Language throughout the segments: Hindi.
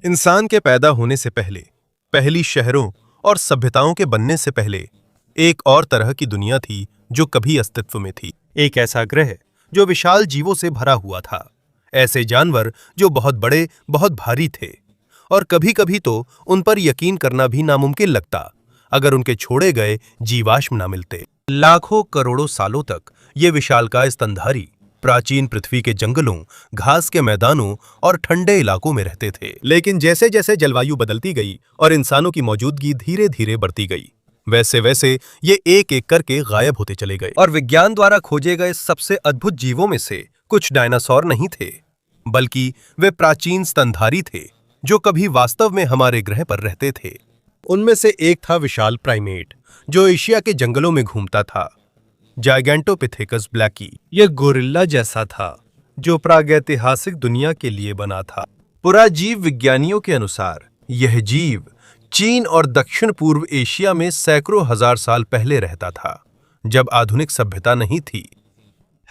इंसान के पैदा होने से पहले, पहली शहरों और सभ्यताओं के बनने से पहले एक और तरह की दुनिया थी जो कभी अस्तित्व में थी। एक ऐसा ग्रह जो विशाल जीवों से भरा हुआ था, ऐसे जानवर जो बहुत बड़े, बहुत भारी थे और कभी-कभी तो उन पर यकीन करना भी नामुमकिन लगता अगर उनके छोड़े गए जीवाश्म ना मिलते। लाखों करोड़ों सालों तक ये विशालकाय स्तनधारी प्राचीन पृथ्वी के जंगलों, घास के मैदानों और ठंडे इलाकों में रहते थे। लेकिन जैसे जैसे जलवायु बदलती गई और इंसानों की मौजूदगी धीरे धीरे बढ़ती गई, वैसे वैसे ये एक एक करके गायब होते चले गए। और विज्ञान द्वारा खोजे गए सबसे अद्भुत जीवों में से कुछ डायनासोर नहीं थे, बल्कि वे प्राचीन स्तनधारी थे जो कभी वास्तव में हमारे ग्रह पर रहते थे। उनमें से एक था विशाल प्राइमेट जो एशिया के जंगलों में घूमता था, जायगेंटोपिथेकस ब्लैकी। यह गोरिल्ला जैसा था जो प्रागैतिहासिक दुनिया के लिए बना था। पुराजीव विज्ञानियों के अनुसार यह जीव चीन और दक्षिण पूर्व एशिया में सैकड़ों हजार साल पहले रहता था, जब आधुनिक सभ्यता नहीं थी।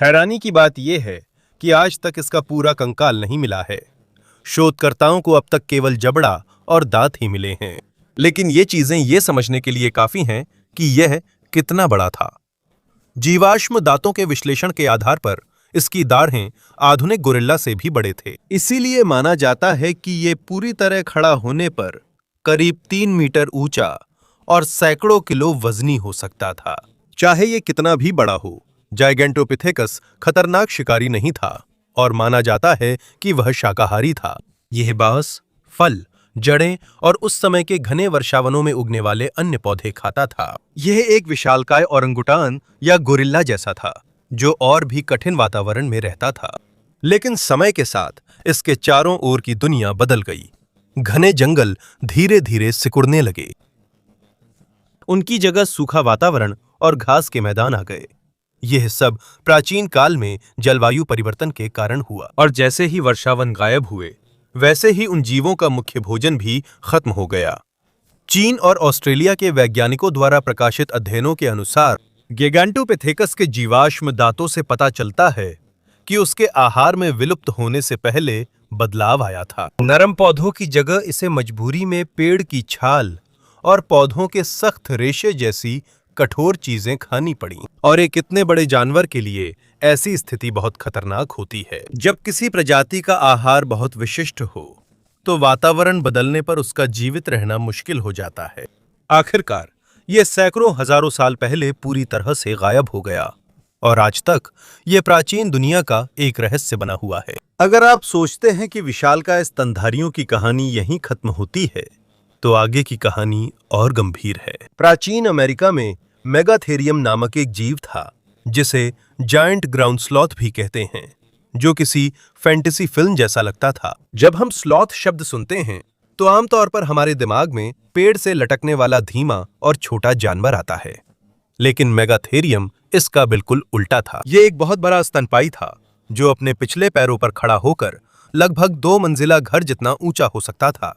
हैरानी की बात यह है कि आज तक इसका पूरा कंकाल नहीं मिला है। शोधकर्ताओं को अब तक केवल जबड़ा और दांत ही मिले हैं, लेकिन ये चीजें ये समझने के लिए काफी हैं कि यह कितना बड़ा था। जीवाश्म दांतों के विश्लेषण के आधार पर इसकी दाढ़ें आधुनिक गोरिल्ला से भी बड़े थे। इसीलिए माना जाता है कि ये पूरी तरह खड़ा होने पर करीब 3 मीटर ऊंचा और सैकड़ों किलो वजनी हो सकता था। चाहे ये कितना भी बड़ा हो, जायगेंटोपिथेकस खतरनाक शिकारी नहीं था और माना जाता है कि वह शाकाहारी था। यह बांस, फल, जड़ें और उस समय के घने वर्षावनों में उगने वाले अन्य पौधे खाता था। यह एक विशालकाय ओरंगुटान या गोरिल्ला जैसा था जो और भी कठिन वातावरण में रहता था। लेकिन समय के साथ इसके चारों ओर की दुनिया बदल गई। घने जंगल धीरे धीरे सिकुड़ने लगे, उनकी जगह सूखा वातावरण और घास के मैदान आ गए। यह सब प्राचीन काल में जलवायु परिवर्तन के कारण हुआ, और जैसे ही वर्षावन गायब हुए, वैसे ही उन जीवों का मुख्य भोजन भी खत्म हो गया। चीन और ऑस्ट्रेलिया के वैज्ञानिकों द्वारा प्रकाशित अध्ययनों के अनुसार गिगांटोपिथेकस के जीवाश्म दांतों से पता चलता है कि उसके आहार में विलुप्त होने से पहले बदलाव आया था। नरम पौधों की जगह इसे मजबूरी में पेड़ की छाल और पौधों के सख्त रेशे जैसी कठोर चीजें खानी पड़ी। और एक इतने बड़े जानवर के लिए ऐसी स्थिति बहुत खतरनाक होती है। जब किसी प्रजाति का आहार बहुत विशिष्ट हो तो वातावरण बदलने पर उसका जीवित रहना मुश्किल हो जाता है। आखिरकार यह सैकड़ों हजारों साल पहले पूरी तरह से गायब हो गया और आज तक यह प्राचीन दुनिया का एक रहस्य बना हुआ है। अगर आप सोचते हैं कि विशालकाय स्तनधारियों की कहानी यहीं खत्म होती है, तो आगे की कहानी और गंभीर है। प्राचीन अमेरिका में मेगाथेरियम नामक एक जीव था जिसे जायंट ग्राउंड स्लॉथ भी कहते हैं, जो किसी फैंटेसी फिल्म जैसा लगता था। जब हम स्लॉथ शब्द सुनते हैं तो आमतौर पर हमारे दिमाग में पेड़ से लटकने वाला धीमा और छोटा जानवर आता है, लेकिन मेगाथेरियम इसका बिल्कुल उल्टा था। यह एक बहुत बड़ा स्तनपायी था जो अपने पिछले पैरों पर खड़ा होकर लगभग 2 मंजिला घर जितना ऊंचा हो सकता था।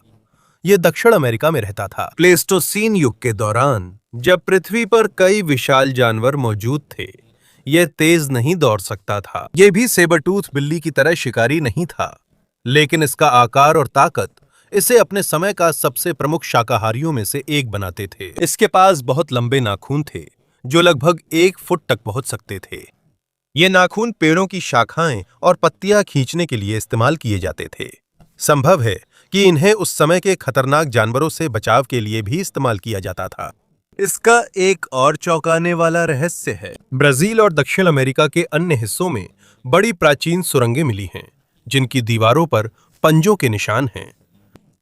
यह दक्षिण अमेरिका में रहता था। प्लेस्टोसीन युग के दौरान जब पृथ्वी पर कई विशाल जानवर मौजूद थे, यह तेज नहीं दौड़ सकता था। यह भी सेबरटूथ बिल्ली की तरह शिकारी नहीं था, लेकिन इसका आकार और ताकत इसे अपने समय का सबसे प्रमुख शाकाहारियों में से एक बनाते थे। इसके पास बहुत लंबे नाखून थे जो लगभग 1 फुट तक पहुंच सकते थे। ये नाखून पेड़ों की शाखाएं और पत्तियां खींचने के लिए इस्तेमाल किए जाते थे। संभव है कि इन्हें उस समय के खतरनाक जानवरों से बचाव के लिए भी इस्तेमाल किया जाता था। इसका एक और चौंकाने वाला रहस्य है। ब्राजील और दक्षिण अमेरिका के अन्य हिस्सों में बड़ी प्राचीन सुरंगें मिली हैं, जिनकी दीवारों पर पंजों के निशान हैं।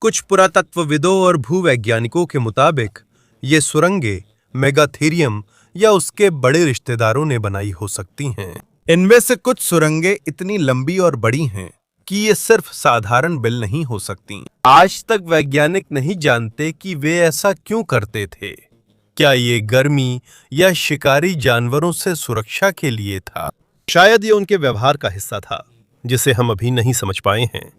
कुछ पुरातत्वविदों और भूवैज्ञानिकों के मुताबिक ये सुरंगें मेगाथेरियम या उसके बड़े रिश्तेदारों ने बनाई हो सकती हैं। इनमें से कुछ सुरंगें इतनी लंबी और बड़ी हैं कि ये सिर्फ साधारण बिल नहीं हो सकती। आज तक वैज्ञानिक नहीं जानते कि वे ऐसा क्यों करते थे। क्या ये गर्मी या शिकारी जानवरों से सुरक्षा के लिए था? शायद ये उनके व्यवहार का हिस्सा था जिसे हम अभी नहीं समझ पाए हैं।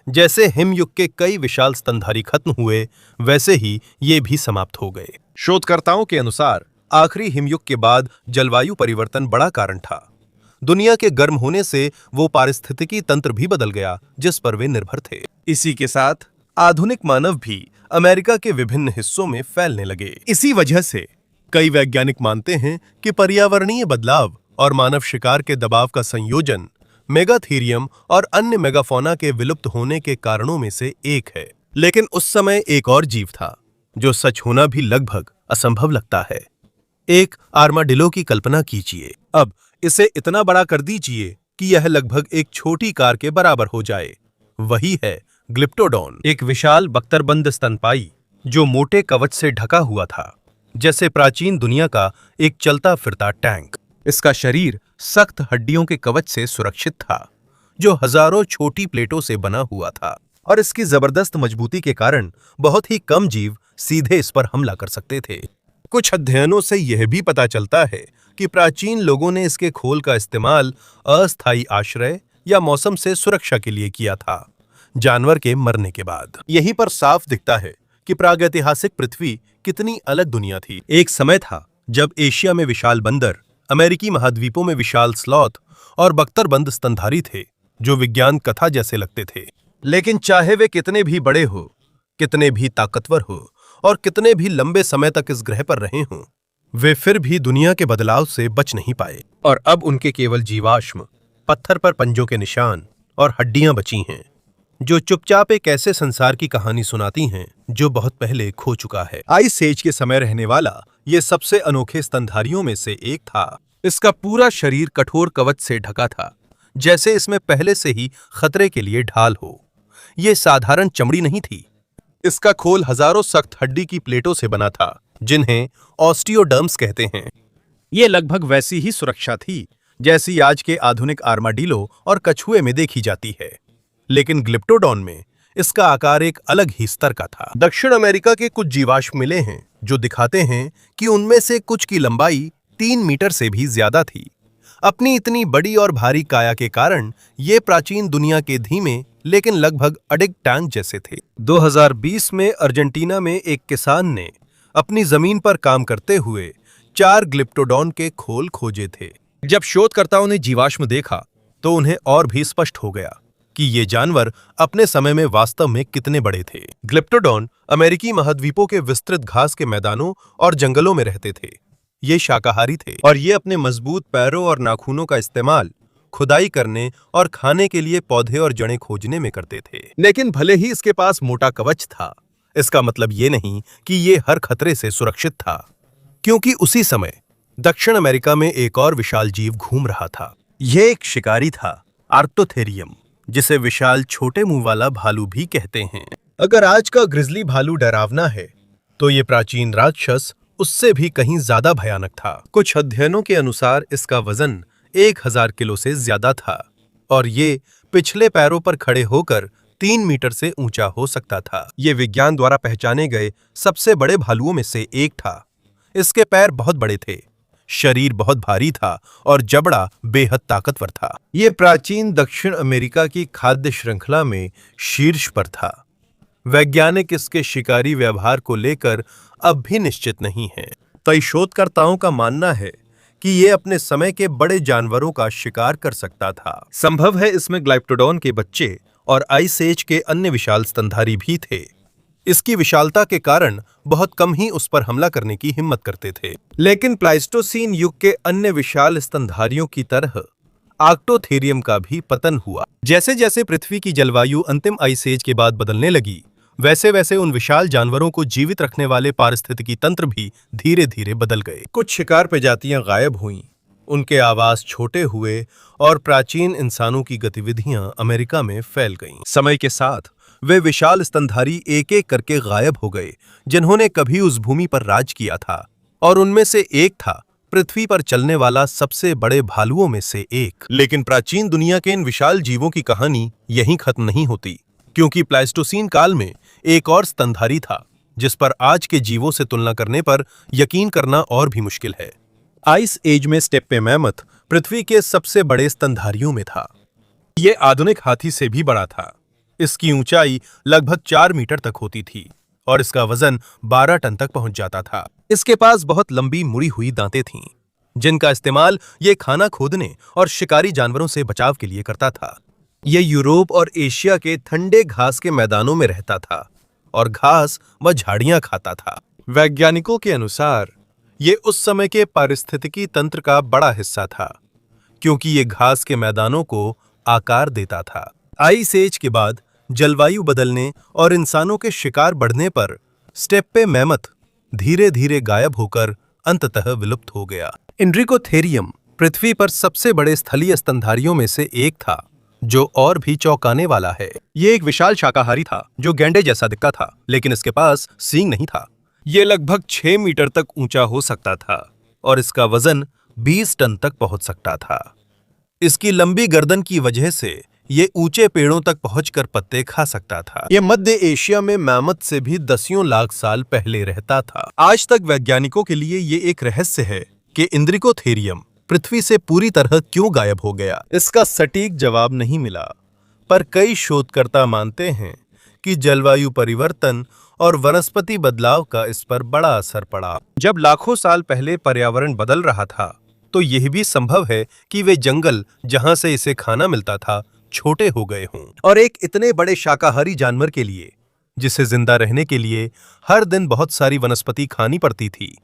जैसे हिमयुग के कई विशाल स्तनधारी खत्म हुए, वैसे ही ये भी समाप्त हो गए। शोधकर्ताओं के अनुसार आखिरी हिमयुग के बाद जलवायु परिवर्तन बड़ा कारण था। दुनिया के गर्म होने से वो पारिस्थितिकी तंत्र भी बदल गया जिस पर वे निर्भर थे। इसी के साथ आधुनिक मानव भी अमेरिका के विभिन्न हिस्सों में फैलने लगे। इसी वजह से कई वैज्ञानिक मानते हैं कि पर्यावरणीय बदलाव और मानव शिकार के दबाव का संयोजन मेगाथीरियम और अन्य मेगाफौना के विलुप्त होने के कारणों में से एक है। लेकिन उस समय एक और जीव था जो सच होना भी लगभग असंभव लगता है। एक आर्माडिलो की कल्पना कीजिए। अब इसे इतना बड़ा कर दीजिए कि यह लगभग एक छोटी कार के बराबर हो जाए। वही है ग्लिप्टोडॉन, एक विशाल बख्तरबंद स्तनपायी जो मोटे कवच से ढका हुआ था, जैसे प्राचीन दुनिया का एक चलता फिरता टैंक। इसका शरीर सख्त हड्डियों के कवच से सुरक्षित था, जो हजारों छोटी प्लेटों से बना हुआ था, और इसकी जबरदस्त मजबूती के कारण बहुत ही कम जीव सीधे इस पर हमला कर सकते थे। कुछ अध्ययनों से यह भी पता चलता है कि प्राचीन लोगों ने इसके खोल का इस्तेमाल अस्थायी आश्रय या मौसम से सुरक्षा के लिए किया था, जानवर के मरने के बाद। यहीं पर साफ दिखता है कि प्रागैतिहासिक पृथ्वी कितनी अलग दुनिया थी। एक समय था जब एशिया में विशाल बंदर, अमेरिकी महाद्वीपों में विशाल स्लॉथ और बख्तरबंद स्तनधारी थे, जो विज्ञान कथा जैसे लगते थे। लेकिन चाहे वे कितने भी बड़े हो, कितने भी ताकतवर हो और कितने भी लंबे समय तक इस ग्रह पर रहे हों, वे फिर भी दुनिया के बदलाव से बच नहीं पाए। और अब उनके केवल जीवाश्म, पत्थर पर पंजों के निशान और हड्डियां बची हैं, जो चुपचाप एक ऐसे संसार की कहानी सुनाती हैं जो बहुत पहले खो चुका है। आइस एज के समय रहने वाला ये सबसे अनोखे स्तनधारियों में से एक था। इसका पूरा शरीर कठोर कवच से ढका था, जैसे इसमें पहले से ही खतरे के लिए ढाल हो। ये साधारण चमड़ी नहीं थी। इसका खोल हजारों सख्त हड्डी की प्लेटों से बना था, जिन्हें ऑस्टियोडर्म्स कहते हैं। ये लगभग वैसी ही सुरक्षा थी जैसी आज के आधुनिक आर्माडिलो और कछुए में देखी जाती है। लेकिन ग्लिप्टोडॉन में इसका आकार एक अलग ही स्तर का था। दक्षिण अमेरिका के कुछ जीवाश्म मिले हैं जो दिखाते हैं कि उनमें से कुछ की लंबाई 3 मीटर से भी ज्यादा थी। अपनी इतनी बड़ी और भारी काया के कारण ये प्राचीन दुनिया के धीमे लेकिन लगभग अडिग टैंक जैसे थे। 2020 में अर्जेंटीना में एक किसान ने अपनी जमीन पर काम करते हुए 4 ग्लिप्टोडॉन के खोल खोजे थे। जब शोधकर्ताओं ने जीवाश्म देखा तो उन्हें और भी स्पष्ट हो गया कि ये जानवर अपने समय में वास्तव में कितने बड़े थे। ग्लिप्टोडॉन अमेरिकी महाद्वीपों के विस्तृत घास के मैदानों और जंगलों में रहते थे। ये शाकाहारी थे और ये अपने मजबूत पैरों और नाखूनों का इस्तेमाल खुदाई करने और खाने के लिए पौधे और जड़ें खोजने में करते थे। लेकिन भले ही इसके पास मोटा कवच था, इसका मतलब ये नहीं कि ये हर खतरे से सुरक्षित था, क्योंकि उसी समय दक्षिण अमेरिका में एक और विशाल जीव घूम रहा था। यह एक शिकारी था, आर्थोथेरियम, जिसे विशाल छोटे मुंह वाला भालू भी कहते हैं। अगर आज का ग्रिजली भालू डरावना है, तो ये प्राचीन राक्षस उससे भी कहीं ज्यादा भयानक था। कुछ अध्ययनों के अनुसार इसका वजन 1000 किलो से ज्यादा था और ये पिछले पैरों पर खड़े होकर 3 मीटर से ऊंचा हो सकता था। ये विज्ञान द्वारा पहचाने गए सबसे बड़े भालुओं में से एक था। इसके पैर बहुत बड़े थे, शरीर बहुत भारी था और जबड़ा बेहद ताकतवर था। ये प्राचीन दक्षिण अमेरिका की खाद्य श्रृंखला में शीर्ष पर था। वैज्ञानिक इसके शिकारी व्यवहार को लेकर अब भी निश्चित नहीं हैं। कई शोधकर्ताओं का मानना है कि ये अपने समय के बड़े जानवरों का शिकार कर सकता था। संभव है इसमें ग्लाइप्टोडॉन के बच्चे और आइस एज के अन्य विशाल स्तनधारी भी थे। इसकी विशालता के कारण बहुत कम ही उस पर हमला करने की हिम्मत करते थे। लेकिन प्लाइस्टोसीन युग के अन्य विशाल स्तनधारियों की तरह आर्क्टोथेरियम का भी पतन हुआ। जैसे जैसे पृथ्वी की जलवायु अंतिम आइस एज के बाद बदलने लगी, वैसे वैसे उन विशाल जानवरों को जीवित रखने वाले पारिस्थितिकी तंत्र भी धीरे धीरे बदल गए। कुछ शिकार प्रजातियां गायब हुईं, उनके आवास छोटे हुए और प्राचीन इंसानों की गतिविधियां अमेरिका में फैल गईं। समय के साथ वे विशाल स्तनधारी एक एक करके गायब हो गए जिन्होंने कभी उस भूमि पर राज किया था, और उनमें से एक था पृथ्वी पर चलने वाला सबसे बड़े भालुओं में से एक। लेकिन प्राचीन दुनिया के इन विशाल जीवों की कहानी यहीं खत्म नहीं होती, क्योंकि प्लाइस्टोसीन काल में एक और स्तनधारी था जिस पर आज के जीवों से तुलना करने पर यकीन करना और भी मुश्किल है। आइस एज में स्टेप्पे मैमथ पृथ्वी के सबसे बड़े स्तनधारियों में था। ये आधुनिक हाथी से भी बड़ा था। इसकी ऊंचाई लगभग 4 मीटर तक होती थी और इसका वजन 12 टन तक पहुंच जाता था। इसके पास बहुत लंबी मुड़ी हुई दांतें थीं, जिनका इस्तेमाल ये खाना खोदने और शिकारी जानवरों से बचाव के लिए करता था। ये यूरोप और एशिया के ठंडे घास के मैदानों में रहता था और घास व झाड़ियां खाता था। वैज्ञानिकों के अनुसार ये उस समय के पारिस्थितिकी तंत्र का बड़ा हिस्सा था, क्योंकि ये घास के मैदानों को आकार देता था। आइस एज के बाद जलवायु बदलने और इंसानों के शिकार बढ़ने पर स्टेप्पे मैमथ धीरे धीरे गायब होकर अंततः विलुप्त हो गया। इंड्रिकोथेरियम पृथ्वी पर सबसे बड़े स्थलीय स्तनधारियों में से एक था, जो और भी चौंकाने वाला है। ये एक विशाल शाकाहारी था जो गैंडे जैसा दिखता था, लेकिन इसके पास सींग नहीं था। ये लगभग 6 मीटर तक ऊंचा हो सकता था और इसका वजन 20 टन तक पहुंच सकता था। इसकी लंबी गर्दन की वजह से ये ऊंचे पेड़ों तक पहुंचकर पत्ते खा सकता था। ये मध्य एशिया में मैमथ से भी दसियों लाख साल पहले रहता था। आज तक वैज्ञानिकों के लिए ये एक रहस्य है कि इंद्रिकोथेरियम पृथ्वी से पूरी तरह क्यों गायब हो गया। इसका सटीक जवाब नहीं मिला, पर कई शोधकर्ता मानते हैं कि जलवायु परिवर्तन और वनस्पति बदलाव का इस पर बड़ा असर पड़ा। जब लाखों साल पहले पर्यावरण बदल रहा था, तो यह भी संभव है कि वे जंगल जहां से इसे खाना मिलता था छोटे हो गए हों। और एक इतने बड़े शाकाहारी जानवर के लिए, जिसे जिंदा रहने के लिए हर दिन बहुत सारी वनस्पति खानी पड़ती थी,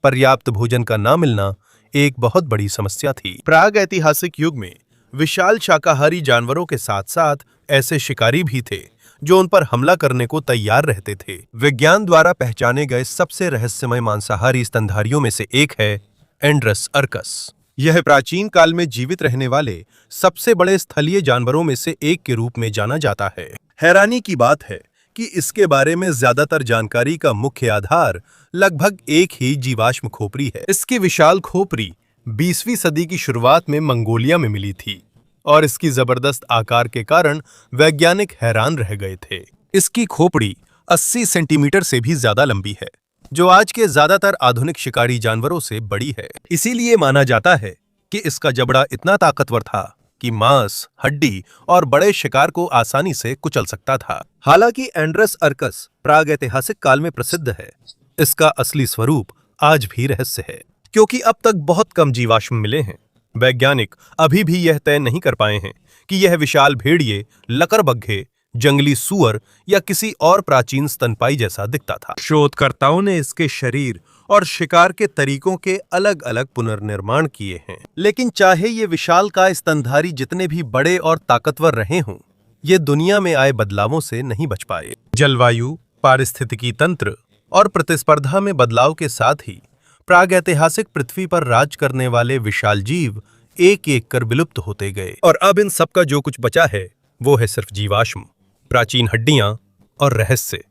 पर्याप्त भोजन का ना मिलना एक बहुत बड़ी समस्या थी। प्राग ऐतिहासिक युग में विशाल शाकाहारी जानवरों के साथ साथ ऐसे शिकारी भी थे जो उन पर हमला करने को तैयार रहते थे। विज्ञान द्वारा पहचाने गए सबसे रहस्यमय मांसाहारी स्तनधारियों में से एक है एंड्रस अर्कस। यह प्राचीन काल में जीवित रहने वाले सबसे बड़े स्थलीय जानवरों में से एक के रूप में जाना जाता है। हैरानी की बात है कि इसके बारे में ज्यादातर जानकारी का मुख्य आधार लगभग एक ही जीवाश्म खोपड़ी है। इसकी विशाल खोपड़ी 20वीं सदी की शुरुआत में मंगोलिया में मिली थी और इसकी जबरदस्त आकार के कारण वैज्ञानिक हैरान रह गए थे। इसकी खोपड़ी 80 सेंटीमीटर से भी ज्यादा लंबी है, जो आज के ज्यादातर आधुनिक शिकारी जानवरों से बड़ी है। इसीलिए माना जाता है कि इसका जबड़ा इतना ताकतवर था कि मांस, हड्डी और बड़े शिकार को आसानी से कुचल सकता था। हालांकि एंड्रस अर्कस प्रागैतिहासिक काल में प्रसिद्ध है, इसका असली स्वरूप आज भी रहस्य है, क्योंकि अब तक बहुत कम जीवाश्म मिले हैं। वैज्ञानिक अभी भी यह तय नहीं कर पाए हैं कि यह विशाल भेड़िए, लकड़बग्घे, जंगली सुअर या किसी और प्राचीन स्तनपाई जैसा दिखता था। शोधकर्ताओं ने इसके शरीर और शिकार के तरीकों के अलग अलग पुनर्निर्माण किए हैं, लेकिन चाहे ये विशालकाय स्तनधारी जितने भी बड़े और ताकतवर रहे हों, ये दुनिया में आए बदलावों से नहीं बच पाए। जलवायु, पारिस्थितिकी तंत्र और प्रतिस्पर्धा में बदलाव के साथ ही प्रागैतिहासिक पृथ्वी पर राज करने वाले विशाल जीव एक एक कर विलुप्त होते गए, और अब इन सब का जो कुछ बचा है वो है सिर्फ जीवाश्म, प्राचीन हड्डियां और रहस्य,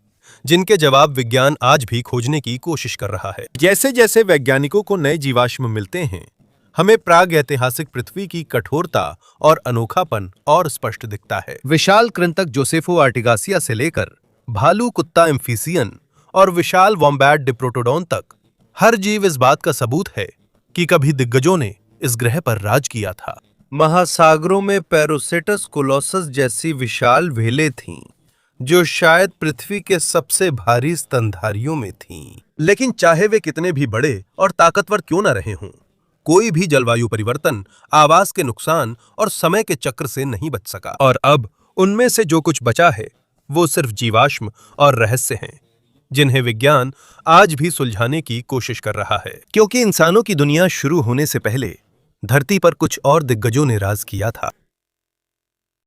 जिनके जवाब विज्ञान आज भी खोजने की कोशिश कर रहा है। जैसे जैसे वैज्ञानिकों को नए जीवाश्म मिलते हैं, हमें प्रागैतिहासिक पृथ्वी की कठोरता और अनोखापन और स्पष्ट दिखता है। विशाल कृंतक जोसेफो आर्टिगासिया से लेकर भालू कुत्ता एम्फिसियन और विशाल वॉम्बैट डिप्रोटोडॉन तक, हर जीव इस बात का सबूत है कि कभी दिग्गजों ने इस ग्रह पर राज किया था। महासागरों में पैरोसेटस कोलोसस जैसी विशाल व्हेलें थीं, जो शायद पृथ्वी के सबसे भारी स्तनधारियों में थीं। लेकिन चाहे वे कितने भी बड़े और ताकतवर क्यों न रहे हों, कोई भी जलवायु परिवर्तन, आवास के नुकसान और समय के चक्र से नहीं बच सका। और अब उनमें से जो कुछ बचा है वो सिर्फ जीवाश्म और रहस्य हैं, जिन्हें विज्ञान आज भी सुलझाने की कोशिश कर रहा है। क्योंकि इंसानों की दुनिया शुरू होने से पहले धरती पर कुछ और दिग्गजों ने राज किया था।